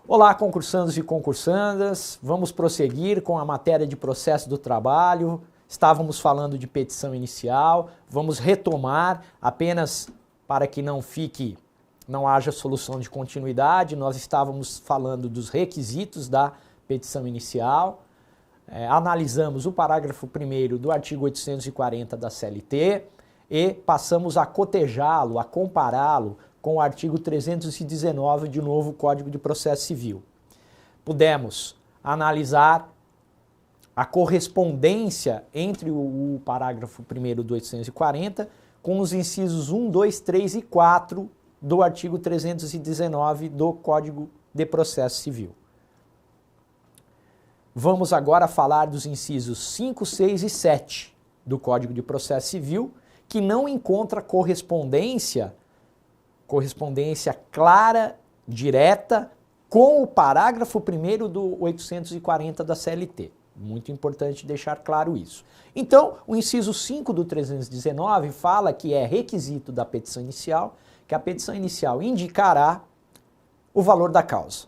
Olá, concursandos e concursandas, vamos prosseguir com a matéria de processo do trabalho. Estávamos falando de petição inicial, vamos retomar apenas para que não haja solução de continuidade. Nós estávamos falando dos requisitos da petição inicial, analisamos o parágrafo 1º do artigo 840 da CLT e passamos a cotejá-lo, a compará-lo com o artigo 319 do novo Código de Processo Civil. Pudemos analisar a correspondência entre o parágrafo 1º do 840 com os incisos 1, 2, 3 e 4 do artigo 319 do Código de Processo Civil. Vamos agora falar dos incisos 5, 6 e 7 do Código de Processo Civil, que não encontra correspondência clara, direta, com o parágrafo 1º do 840 da CLT. Muito importante deixar claro isso. Então, o inciso 5 do 319 fala que é requisito da petição inicial, que a petição inicial indicará o valor da causa.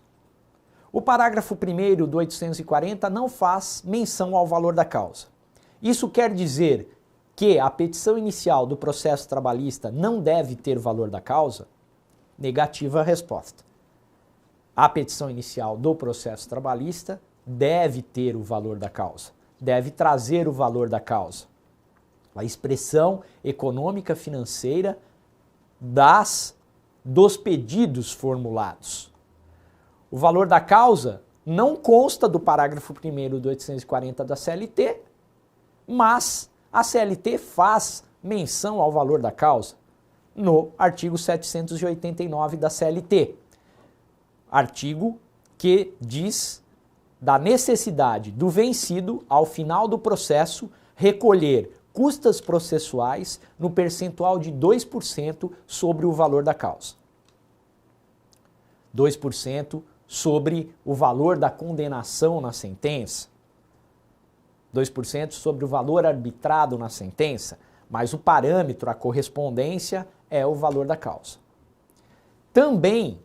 O parágrafo 1º do 840 não faz menção ao valor da causa. Isso quer dizer que a petição inicial do processo trabalhista não deve ter valor da causa? Negativa a resposta. A petição inicial do processo trabalhista deve ter o valor da causa, deve trazer o valor da causa. A expressão econômica financeira dos pedidos formulados. O valor da causa não consta do parágrafo 1º do 840 da CLT, mas a CLT faz menção ao valor da causa no artigo 789 da CLT. Artigo que diz da necessidade do vencido, ao final do processo, recolher custas processuais no percentual de 2% sobre o valor da causa. 2% sobre o valor da condenação na sentença. 2% sobre o valor arbitrado na sentença, mas o parâmetro, a correspondência, é o valor da causa. Também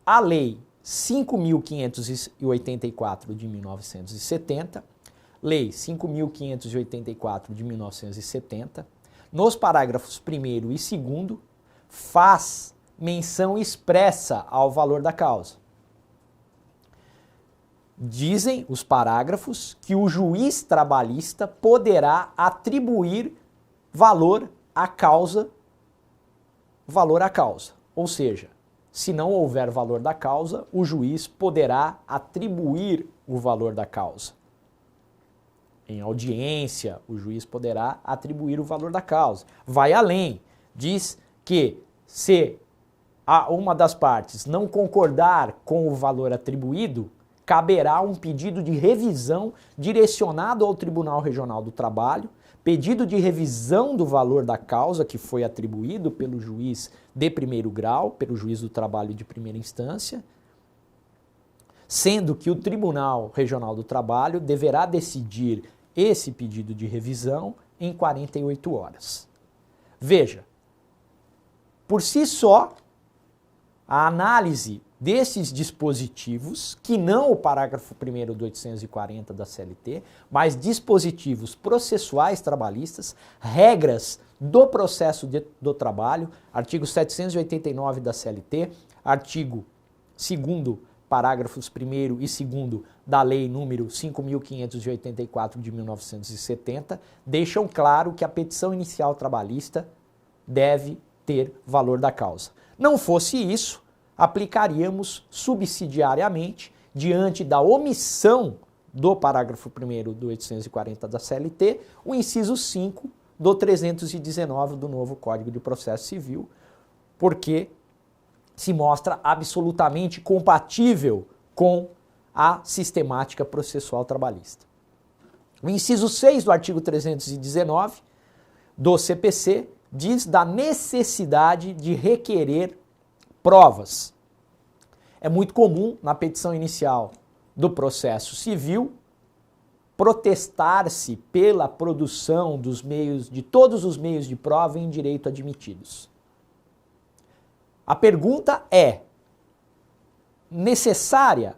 a Lei 5.584 de 1970, Lei 5.584 de 1970, nos parágrafos 1º e 2º, faz menção expressa ao valor da causa. Dizem os parágrafos que o juiz trabalhista poderá atribuir valor à causa. Ou seja, se não houver valor da causa, o juiz poderá atribuir o valor da causa. Em audiência, o juiz poderá atribuir o valor da causa. Vai além, diz que se uma das partes não concordar com o valor atribuído, caberá um pedido de revisão direcionado ao Tribunal Regional do Trabalho, pedido de revisão do valor da causa que foi atribuído pelo juiz de primeiro grau, pelo juiz do trabalho de primeira instância, sendo que o Tribunal Regional do Trabalho deverá decidir esse pedido de revisão em 48 horas. Veja, por si só, a análise desses dispositivos, que não o parágrafo 1º do 840 da CLT, mas dispositivos processuais trabalhistas, regras do processo do trabalho, artigo 789 da CLT, artigo 2º, parágrafos 1º e 2º da Lei número 5.584 de 1970, deixam claro que a petição inicial trabalhista deve ter valor da causa. Não fosse isso, aplicaríamos subsidiariamente, diante da omissão do parágrafo 1º do 840 da CLT, o inciso 5 do 319 do novo Código de Processo Civil, porque se mostra absolutamente compatível com a sistemática processual trabalhista. O inciso 6 do artigo 319 do CPC diz da necessidade de requerer provas. É muito comum na petição inicial do processo civil protestar-se pela produção de todos os meios de prova em direito admitidos. A pergunta é: necessário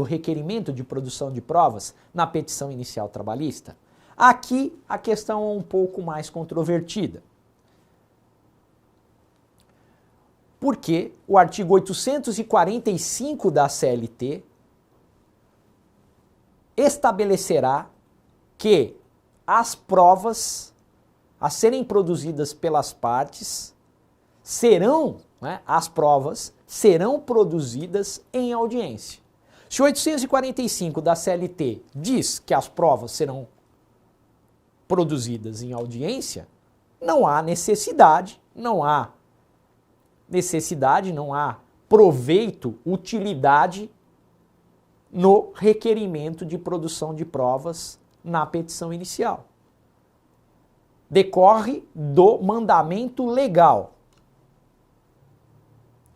o requerimento de produção de provas na petição inicial trabalhista? Aqui a questão é um pouco mais controvertida. Porque o artigo 845 da CLT estabelecerá que as provas a serem produzidas pelas partes as provas serão produzidas em audiência. Se o 845 da CLT diz que as provas serão produzidas em audiência, não há proveito, utilidade no requerimento de produção de provas na petição inicial. Decorre do mandamento legal.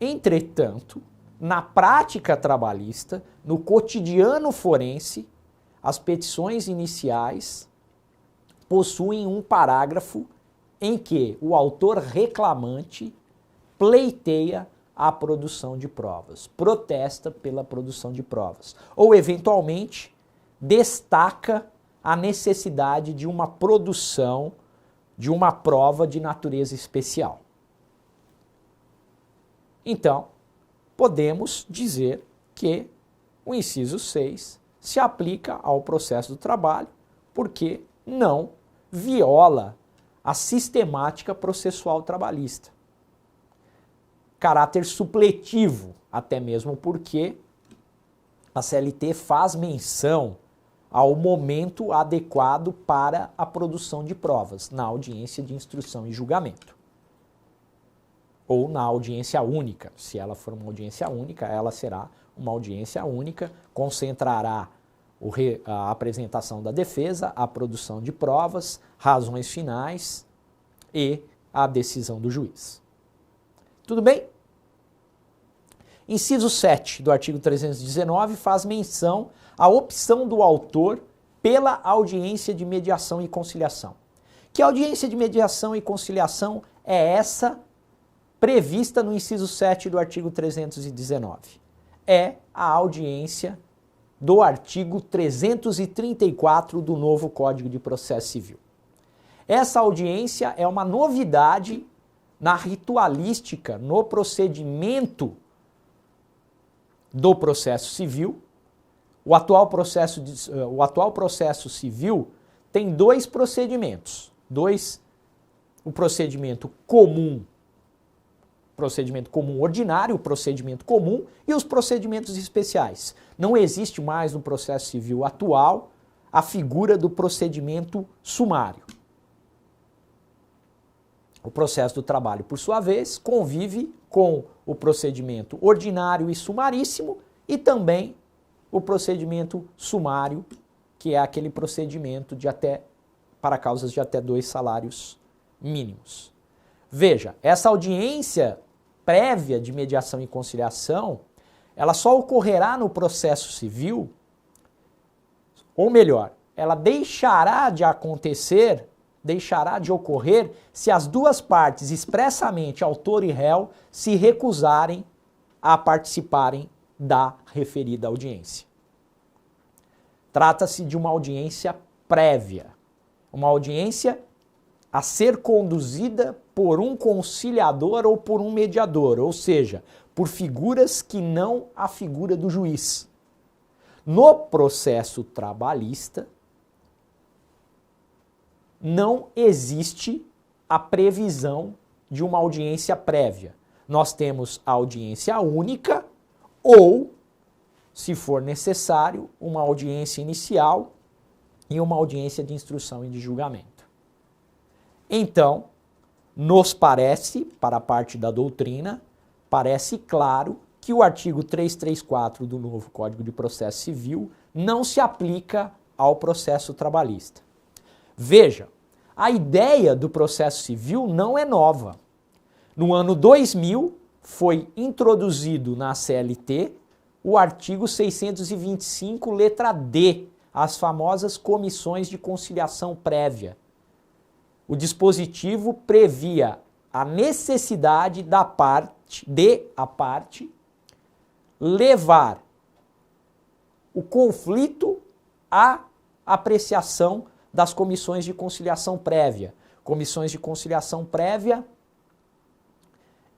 Entretanto, na prática trabalhista, no cotidiano forense, as petições iniciais possuem um parágrafo em que o autor reclamante pleiteia a produção de provas, protesta pela produção de provas, ou eventualmente destaca a necessidade de uma produção de uma prova de natureza especial. Então, podemos dizer que o inciso 6 se aplica ao processo do trabalho porque não viola a sistemática processual trabalhista. Caráter supletivo, até mesmo porque a CLT faz menção ao momento adequado para a produção de provas, na audiência de instrução e julgamento. Ou na audiência única. Se ela for uma audiência única, ela será uma audiência única, concentrará a apresentação da defesa, a produção de provas, razões finais e a decisão do juiz. Tudo bem? Inciso 7 do artigo 319 faz menção à opção do autor pela audiência de mediação e conciliação. Que audiência de mediação e conciliação é essa prevista no inciso 7 do artigo 319? É a audiência do artigo 334 do novo Código de Processo Civil. Essa audiência é uma novidade na ritualística, no procedimento do processo civil. O atual processo civil tem dois procedimentos. O procedimento comum ordinário, o procedimento comum e os procedimentos especiais. Não existe mais no processo civil atual a figura do procedimento sumário. O processo do trabalho, por sua vez, convive com o procedimento ordinário e sumaríssimo e também o procedimento sumário, que é aquele procedimento para causas de até 2 salários mínimos. Veja, essa audiência prévia de mediação e conciliação, ela só ocorrerá no processo civil, ou melhor, ela deixará de ocorrer se as duas partes, expressamente autor e réu, se recusarem a participarem da referida audiência. Trata-se de uma audiência prévia, uma audiência a ser conduzida por um conciliador ou por um mediador, ou seja, por figuras que não a figura do juiz. No processo trabalhista, não existe a previsão de uma audiência prévia. Nós temos a audiência única ou, se for necessário, uma audiência inicial e uma audiência de instrução e de julgamento. Então, nos parece, para a parte da doutrina, parece claro que o artigo 334 do novo Código de Processo Civil não se aplica ao processo trabalhista. Veja, a ideia do processo civil não é nova. No ano 2000, foi introduzido na CLT o artigo 625, letra D, as famosas comissões de conciliação prévia. O dispositivo previa a necessidade da parte levar o conflito à apreciação das comissões de conciliação prévia. Comissões de conciliação prévia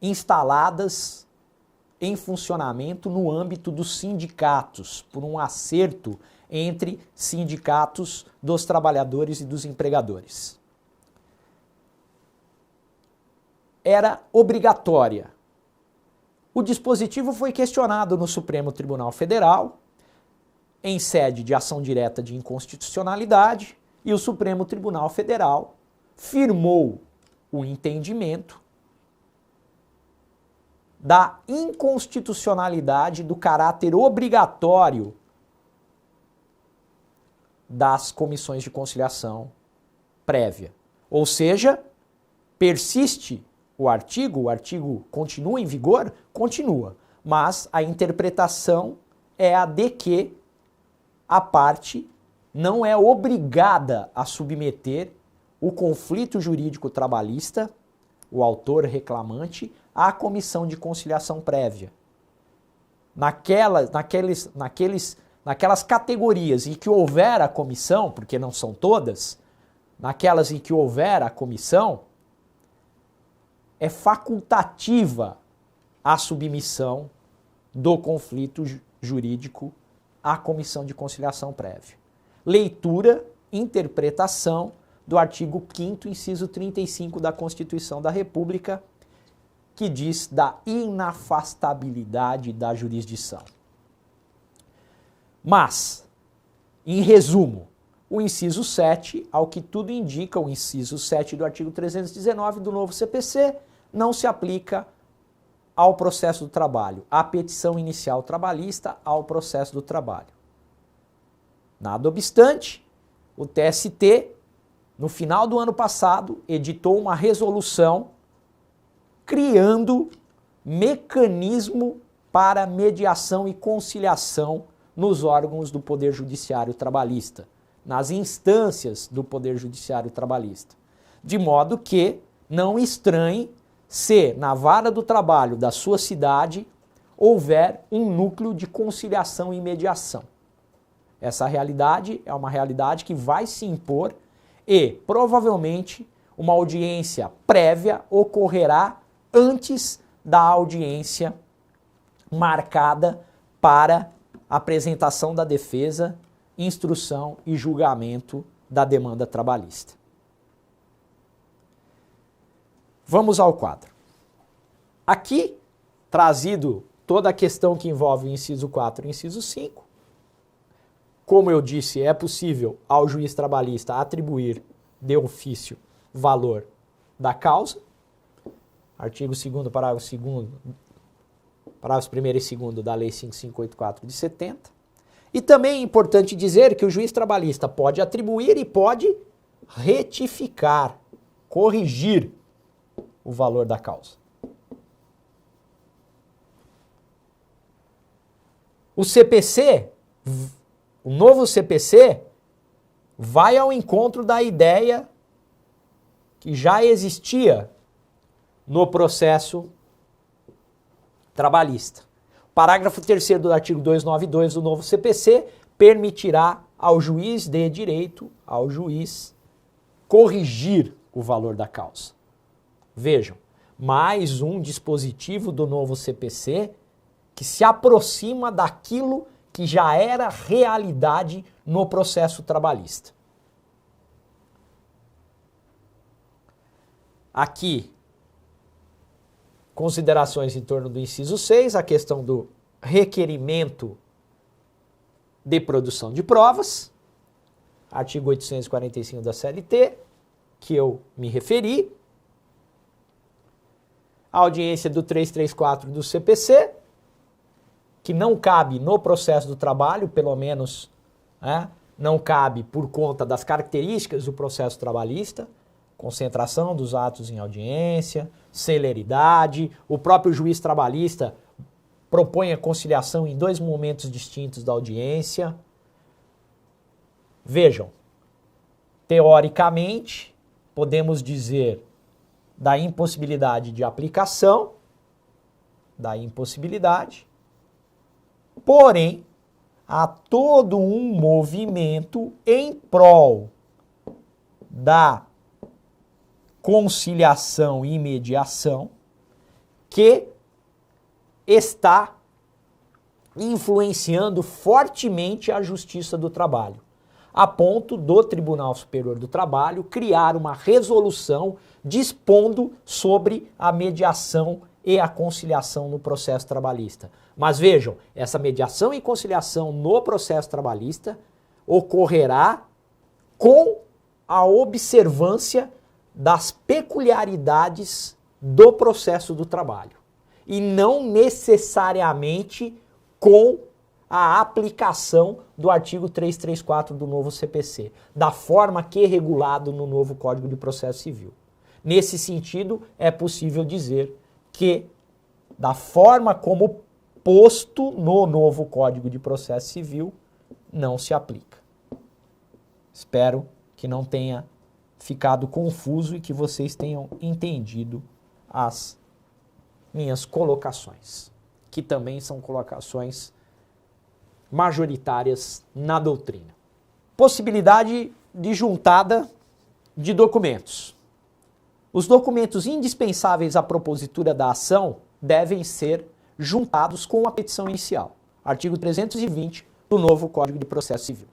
instaladas em funcionamento no âmbito dos sindicatos, por um acerto entre sindicatos dos trabalhadores e dos empregadores. Era obrigatória. O dispositivo foi questionado no Supremo Tribunal Federal, em sede de ação direta de inconstitucionalidade, e o Supremo Tribunal Federal firmou o entendimento da inconstitucionalidade do caráter obrigatório das comissões de conciliação prévia. Ou seja, persiste o artigo continua em vigor? Continua, mas a interpretação é a de que a parte não é obrigada a submeter o conflito jurídico trabalhista, o autor reclamante, à comissão de conciliação prévia. Naquelas categorias em que houver a comissão, porque não são todas, naquelas em que houver a comissão, é facultativa a submissão do conflito jurídico à comissão de conciliação prévia. Leitura, interpretação do artigo 5º, inciso 35 da Constituição da República, que diz da inafastabilidade da jurisdição. Mas, em resumo, o inciso 7, ao que tudo indica, o inciso 7 do artigo 319 do novo CPC, não se aplica ao processo do trabalho, à petição inicial trabalhista ao processo do trabalho. Nada obstante, o TST, no final do ano passado, editou uma resolução criando mecanismo para mediação e conciliação nos órgãos do Poder Judiciário Trabalhista, nas instâncias do Poder Judiciário Trabalhista. De modo que não estranhe se na vara do trabalho da sua cidade houver um núcleo de conciliação e mediação. Essa realidade é uma realidade que vai se impor e, provavelmente, uma audiência prévia ocorrerá antes da audiência marcada para apresentação da defesa, instrução e julgamento da demanda trabalhista. Vamos ao quadro. Aqui, trazido toda a questão que envolve o inciso 4 e o inciso 5, como eu disse, é possível ao juiz trabalhista atribuir de ofício valor da causa. Artigo 2º, parágrafo 2º, parágrafos 1º e 2º da Lei 5584 de 70. E também é importante dizer que o juiz trabalhista pode atribuir e pode retificar, corrigir o valor da causa. O CPC, o novo CPC, vai ao encontro da ideia que já existia no processo trabalhista. O parágrafo 3º do artigo 292 do novo CPC permitirá ao juiz de direito, ao juiz, corrigir o valor da causa. Vejam, mais um dispositivo do novo CPC que se aproxima daquilo que já era realidade no processo trabalhista. Aqui, considerações em torno do inciso 6, a questão do requerimento de produção de provas, artigo 845 da CLT, que eu me referi, a audiência do 334 do CPC, que não cabe no processo do trabalho, pelo menos não cabe por conta das características do processo trabalhista, concentração dos atos em audiência, celeridade, o próprio juiz trabalhista propõe a conciliação em 2 momentos distintos da audiência. Vejam, teoricamente, podemos dizer da impossibilidade de aplicação, da impossibilidade, Porém, há todo um movimento em prol da conciliação e mediação que está influenciando fortemente a Justiça do Trabalho, a ponto do Tribunal Superior do Trabalho criar uma resolução dispondo sobre a mediação e a conciliação no processo trabalhista. Mas vejam, essa mediação e conciliação no processo trabalhista ocorrerá com a observância das peculiaridades do processo do trabalho e não necessariamente com a aplicação do artigo 334 do novo CPC, da forma que é regulado no novo Código de Processo Civil. Nesse sentido, é possível dizer que, da forma como posto no novo Código de Processo Civil, não se aplica. Espero que não tenha ficado confuso e que vocês tenham entendido as minhas colocações, que também são colocações majoritárias na doutrina. Possibilidade de juntada de documentos. Os documentos indispensáveis à propositura da ação devem ser juntados com a petição inicial. Artigo 320 do novo Código de Processo Civil.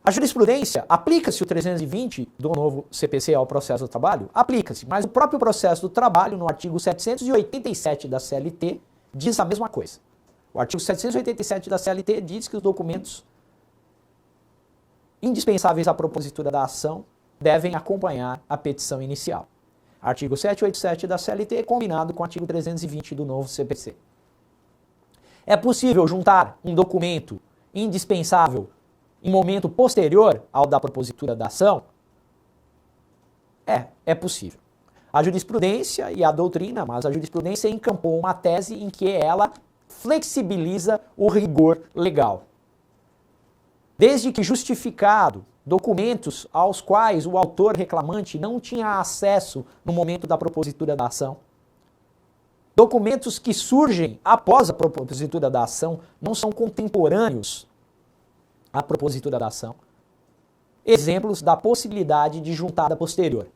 A jurisprudência, aplica-se o 320 do novo CPC ao processo do trabalho? Aplica-se, mas o próprio processo do trabalho, no artigo 787 da CLT, diz a mesma coisa. O artigo 787 da CLT diz que os documentos indispensáveis à propositura da ação devem acompanhar a petição inicial. Artigo 787 da CLT combinado com o artigo 320 do novo CPC. É possível juntar um documento indispensável em momento posterior ao da propositura da ação? É possível. A jurisprudência e a doutrina, mas a jurisprudência encampou uma tese em que ela flexibiliza o rigor legal. Desde que justificado documentos aos quais o autor reclamante não tinha acesso no momento da propositura da ação, documentos que surgem após a propositura da ação não são contemporâneos à propositura da ação. Exemplos da possibilidade de juntada posterior.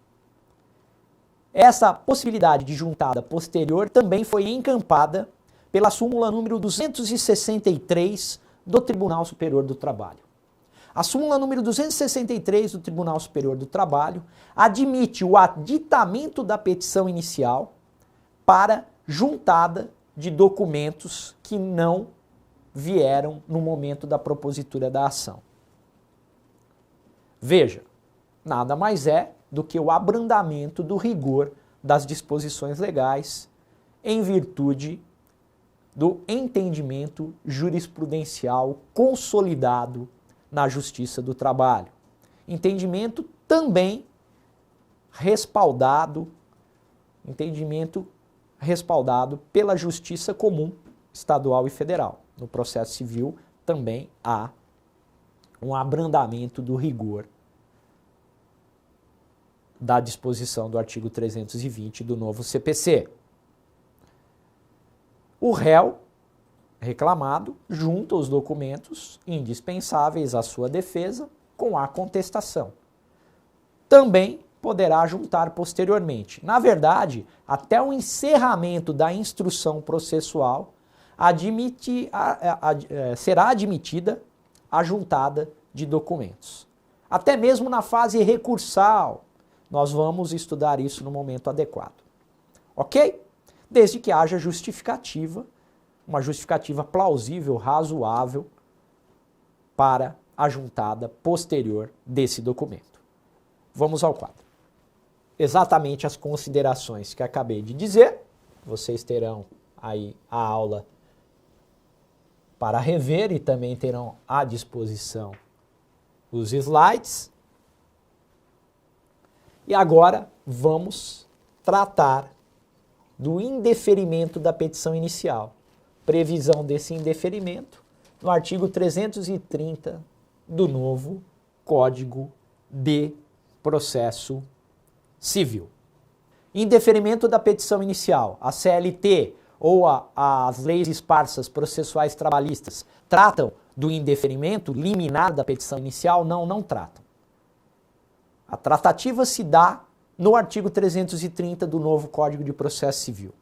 Essa possibilidade de juntada posterior também foi encampada pela súmula número 263 do Tribunal Superior do Trabalho. A súmula número 263 do Tribunal Superior do Trabalho admite o aditamento da petição inicial para juntada de documentos que não vieram no momento da propositura da ação. Veja, nada mais é do que o abrandamento do rigor das disposições legais em virtude do entendimento jurisprudencial consolidado na Justiça do Trabalho. Entendimento também respaldado pela Justiça Comum Estadual e Federal. No processo civil também há um abrandamento do rigor da disposição do artigo 320 do novo CPC. O réu reclamado junta os documentos indispensáveis à sua defesa com a contestação. Também poderá juntar posteriormente. Na verdade, até o encerramento da instrução processual, será admitida a juntada de documentos. Até mesmo na fase recursal, nós vamos estudar isso no momento adequado. Ok? Desde que haja justificativa, uma justificativa plausível, razoável, para a juntada posterior desse documento. Vamos ao quadro. Exatamente as considerações que acabei de dizer, vocês terão aí a aula para rever e também terão à disposição os slides. E agora vamos tratar do indeferimento da petição inicial. Previsão desse indeferimento no artigo 330 do novo Código de Processo Civil. Indeferimento da petição inicial. A CLT ou as leis esparsas processuais trabalhistas tratam do indeferimento liminar da petição inicial? Não, não tratam. A tratativa se dá no artigo 330 do novo Código de Processo Civil.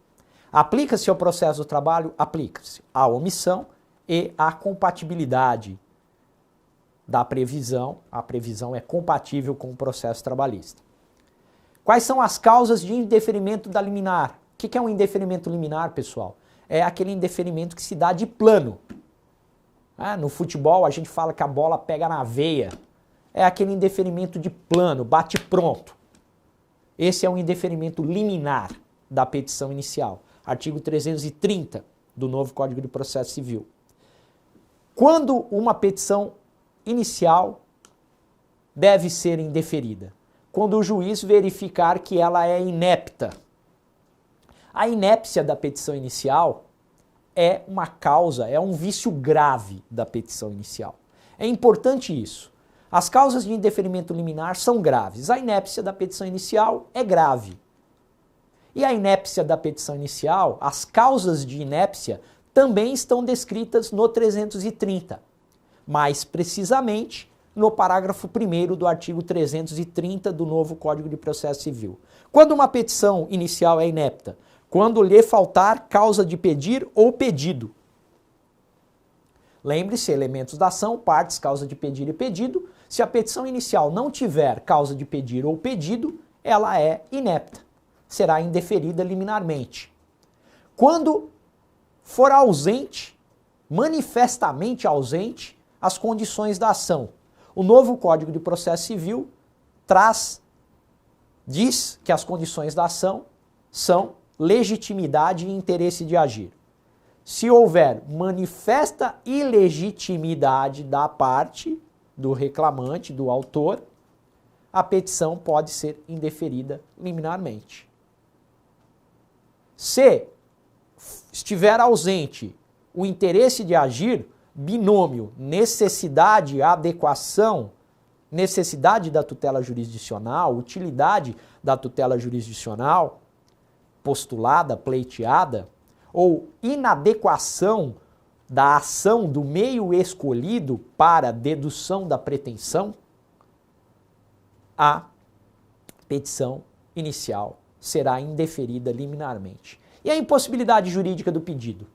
Aplica-se ao processo do trabalho? Aplica-se à omissão e à compatibilidade da previsão. A previsão é compatível com o processo trabalhista. Quais são as causas de indeferimento da liminar? O que é um indeferimento liminar, pessoal? É aquele indeferimento que se dá de plano. No futebol a gente fala que a bola pega na veia. É aquele indeferimento de plano, bate pronto. Esse é um indeferimento liminar da petição inicial. Artigo 330 do novo Código de Processo Civil. Quando uma petição inicial deve ser indeferida? Quando o juiz verificar que ela é inepta. A inépcia da petição inicial é uma causa, é um vício grave da petição inicial. É importante isso. As causas de indeferimento liminar são graves. A inépcia da petição inicial é grave. E a inépcia da petição inicial, as causas de inépcia, também estão descritas no 330. Mais precisamente, no parágrafo 1º do artigo 330 do novo Código de Processo Civil. Quando uma petição inicial é inepta? Quando lhe faltar causa de pedir ou pedido. Lembre-se, elementos da ação, partes, causa de pedir e pedido. Se a petição inicial não tiver causa de pedir ou pedido, ela é inepta. Será indeferida liminarmente. Quando for ausente, manifestamente ausente, as condições da ação. O novo Código de Processo Civil diz que as condições da ação são legitimidade e interesse de agir. Se houver manifesta ilegitimidade da parte do reclamante, do autor, a petição pode ser indeferida liminarmente. Se estiver ausente o interesse de agir, binômio necessidade, adequação, necessidade da tutela jurisdicional, utilidade da tutela jurisdicional, postulada, pleiteada, ou inadequação da ação do meio escolhido para dedução da pretensão, a petição inicial será indeferida liminarmente. E a impossibilidade jurídica do pedido?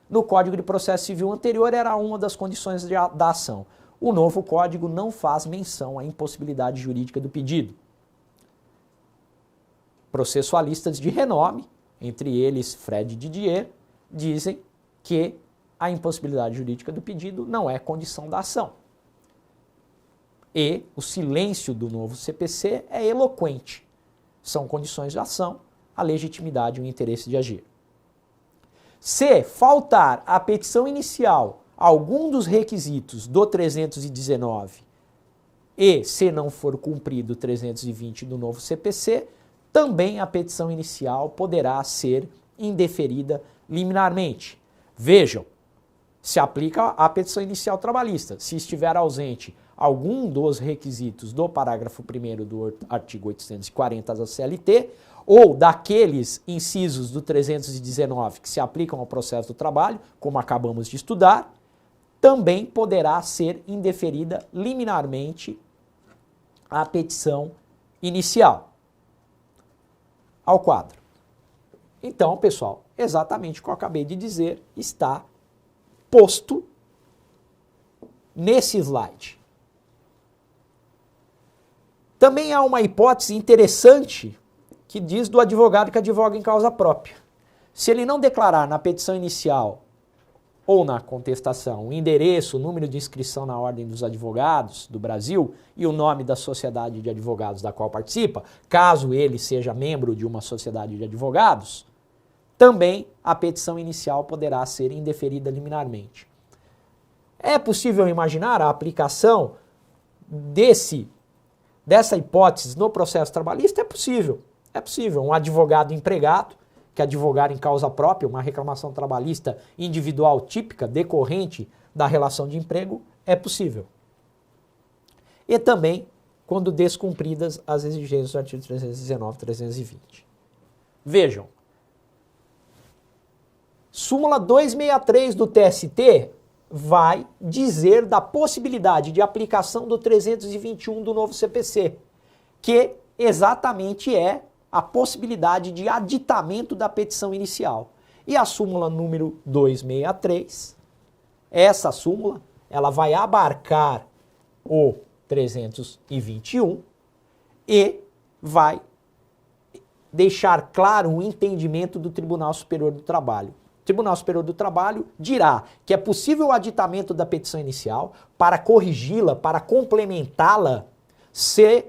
No Código de Processo Civil anterior era uma das condições da ação. O novo Código não faz menção à impossibilidade jurídica do pedido. Processualistas de renome, entre eles Fred Didier, dizem que a impossibilidade jurídica do pedido não é condição da ação. E o silêncio do novo CPC é eloquente. São condições de ação, a legitimidade e o interesse de agir. Se faltar à petição inicial algum dos requisitos do 319 e se não for cumprido o 320 do novo CPC, também a petição inicial poderá ser indeferida liminarmente. Vejam, se aplica à petição inicial trabalhista. Se estiver ausente algum dos requisitos do parágrafo 1º do artigo 840 da CLT, ou daqueles incisos do 319 que se aplicam ao processo do trabalho, como acabamos de estudar, também poderá ser indeferida liminarmente a petição inicial. Ao quadro. Então, pessoal, exatamente o que eu acabei de dizer está posto nesse slide. Também há uma hipótese interessante que diz do advogado que advoga em causa própria. Se ele não declarar na petição inicial ou na contestação o endereço, o número de inscrição na Ordem dos Advogados do Brasil e o nome da sociedade de advogados da qual participa, caso ele seja membro de uma sociedade de advogados, também a petição inicial poderá ser indeferida liminarmente. É possível imaginar a aplicação dessa hipótese no processo trabalhista? É possível. É possível. Um advogado empregado que advogar em causa própria, uma reclamação trabalhista individual típica decorrente da relação de emprego, é possível. E também quando descumpridas as exigências do artigo 319 e 320. Vejam, Súmula 263 do TST vai dizer da possibilidade de aplicação do 321 do novo CPC, que exatamente é a possibilidade de aditamento da petição inicial. E a súmula número 263, essa súmula, ela vai abarcar o 321 e vai deixar claro o entendimento do Tribunal Superior do Trabalho. O Tribunal Superior do Trabalho dirá que é possível o aditamento da petição inicial para corrigi-la, para complementá-la, se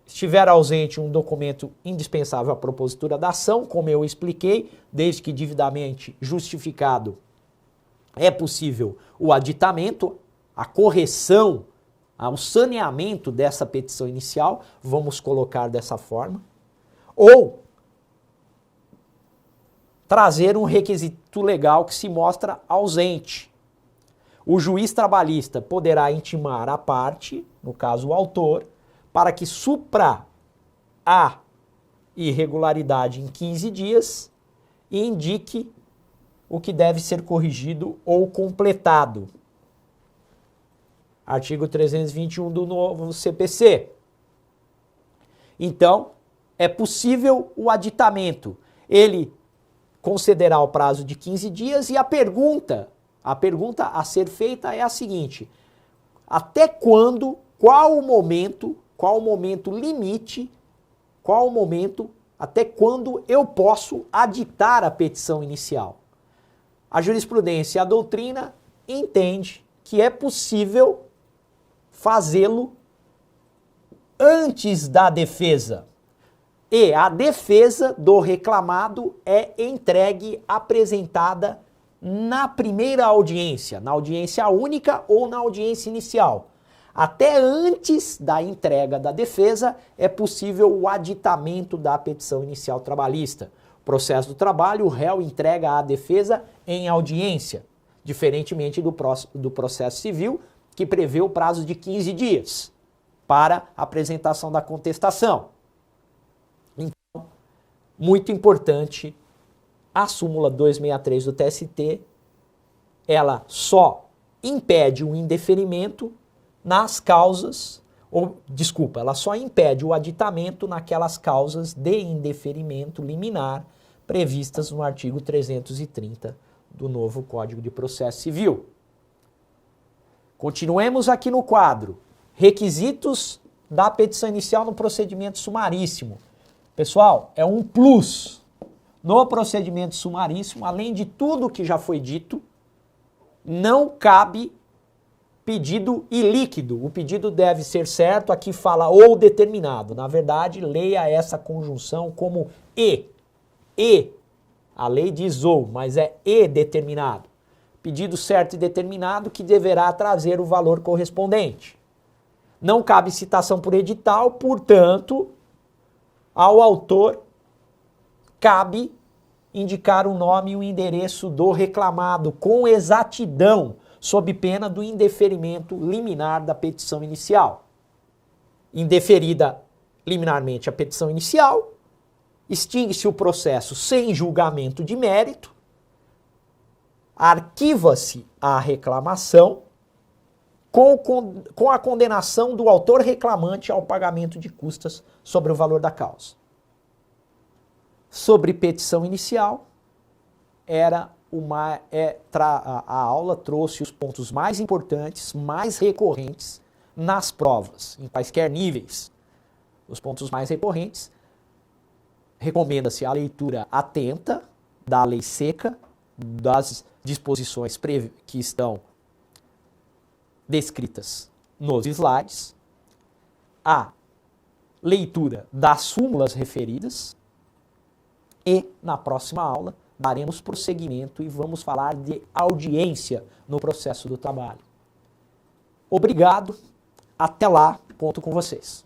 estiver ausente um documento indispensável à propositura da ação, como eu expliquei, desde que devidamente justificado, é possível o aditamento, a correção, o saneamento dessa petição inicial, vamos colocar dessa forma, ou trazer um requisito legal que se mostra ausente. O juiz trabalhista poderá intimar a parte, no caso o autor, para que supra a irregularidade em 15 dias e indique o que deve ser corrigido ou completado. Artigo 321 do novo CPC. Então, é possível o aditamento. Ele concederá o prazo de 15 dias e a pergunta a ser feita é a seguinte: até quando, qual o momento limite, até quando eu posso aditar a petição inicial? A jurisprudência e a doutrina entende que é possível fazê-lo antes da defesa. E a defesa do reclamado é entregue, apresentada na primeira audiência, na audiência única ou na audiência inicial. Até antes da entrega da defesa, é possível o aditamento da petição inicial trabalhista. Processo do trabalho, o réu entrega à defesa em audiência, diferentemente do processo civil, que prevê o prazo de 15 dias para apresentação da contestação. Então, muito importante, a súmula 263 do TST, ela só impede o indeferimento nas causas, ela só impede o aditamento naquelas causas de indeferimento liminar previstas no artigo 330 do novo Código de Processo Civil. Continuemos aqui no quadro. Requisitos da petição inicial no procedimento sumaríssimo. Pessoal, é um plus. No procedimento sumaríssimo, além de tudo que já foi dito, não cabe pedido ilíquido. O pedido deve ser certo, aqui fala ou determinado. Na verdade, leia essa conjunção como e. E. A lei diz ou, mas é e determinado. Pedido certo e determinado que deverá trazer o valor correspondente. Não cabe citação por edital, portanto, ao autor cabe indicar o nome e o endereço do reclamado com exatidão, sob pena do indeferimento liminar da petição inicial. Indeferida liminarmente a petição inicial, extingue-se o processo sem julgamento de mérito, arquiva-se a reclamação com a condenação do autor reclamante ao pagamento de custas sobre o valor da causa. Sobre petição inicial, a aula trouxe os pontos mais importantes, mais recorrentes nas provas, em quaisquer níveis. Os pontos mais recorrentes, recomenda-se a leitura atenta da lei seca, das disposições que estão descritas nos slides, a leitura das súmulas referidas e, na próxima aula, daremos prosseguimento e vamos falar de audiência no processo do trabalho. Obrigado, até lá, conto com vocês.